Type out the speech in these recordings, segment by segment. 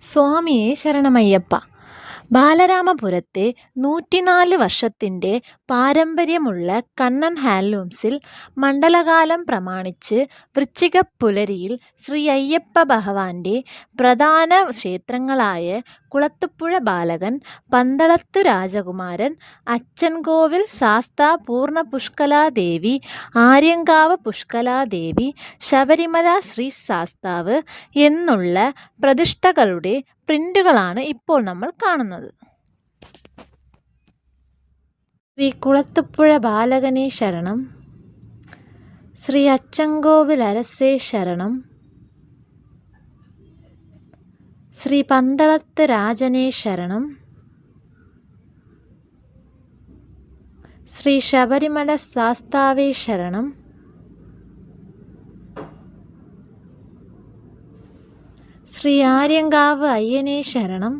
സ്വാമിയേ ശരണമയ്യപ്പ. ബാലരാമപുരത്തെ 104 വർഷത്തിൻ്റെ പാരമ്പര്യമുള്ള കണ്ണൻ ഹാൻഡ്ലൂംസിൽ മണ്ഡലകാലം പ്രമാണിച്ച് വൃശ്ചികപ്പുലരിയിൽ ശ്രീ അയ്യപ്പ ഭഗവാന്റെ പ്രധാന ക്ഷേത്രങ്ങളായ കുളത്തൂപ്പുഴ ബാലകൻ, പന്തളത്തു രാജകുമാരൻ, അച്ചൻകോവിൽ ശാസ്താ പൂർണ്ണപുഷ്കലാദേവി, ആര്യങ്കാവ് പുഷ്കലാദേവി, ശബരിമല ശ്രീ ശാസ്താവ് എന്നുള്ള പ്രതിഷ്ഠകളുടെ പ്രിന്റുകളാണ് ഇപ്പോൾ നമ്മൾ കാണുന്നത്. ശ്രീ കുളത്തൂപ്പുഴ ബാലകനേ ശരണം. ശ്രീ അച്ചൻകോവിൽ അരസേ ശരണം. ശ്രീ പന്തളത്ത് രാജനേ ശരണം. ശ്രീ ശബരിമല ശാസ്താവേ ശരണം. ശ്രീ ആര്യങ്കാവ് അയ്യനേ ശരണം.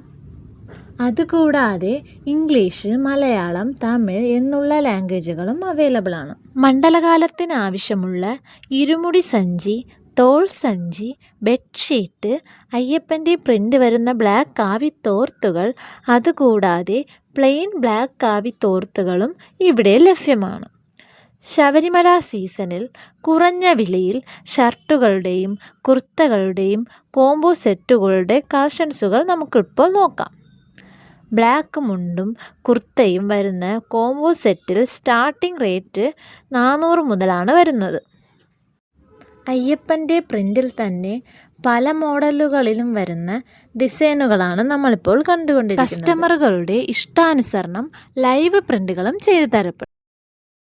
അതുകൂടാതെ ഇംഗ്ലീഷ്, മലയാളം, തമിഴ് എന്നുള്ള ലാംഗ്വേജുകളും അവൈലബിൾ ആണ്. മണ്ഡലകാലത്തിന് ആവശ്യമുള്ള ഇരുമുടി സഞ്ചി, തോൾ സഞ്ചി, ബെഡ്ഷീറ്റ്, അയ്യപ്പൻ്റെ പ്രിൻ്റ് വരുന്ന ബ്ലാക്ക് കാവിത്തോർത്തുകൾ, അതുകൂടാതെ പ്ലെയിൻ ബ്ലാക്ക് കാവിത്തോർത്തുകളും ഇവിടെ ലഭ്യമാണ്. ശബരിമല സീസണിൽ കുറഞ്ഞ വിലയിൽ ഷർട്ടുകളുടെയും കുർത്തകളുടെയും കോംബോ സെറ്റുകളുടെ കളക്ഷൻസുകൾ നമുക്കിപ്പോൾ നോക്കാം. ബ്ലാക്ക് മുണ്ടും കുർത്തയും വരുന്ന കോംബോ സെറ്റിൽ സ്റ്റാർട്ടിംഗ് റേറ്റ് 400 മുതലാണ് വരുന്നത്. അയ്യപ്പൻ്റെ പ്രിൻ്റിൽ തന്നെ പല മോഡലുകളിലും വരുന്ന ഡിസൈനുകളാണ് നമ്മളിപ്പോൾ കണ്ടുകൊണ്ടിരിക്കുന്നത്. കസ്റ്റമറുകളുടെ ഇഷ്ടാനുസരണം ലൈവ് പ്രിൻ്റുകളും ചെയ്തു തരപ്പെടും.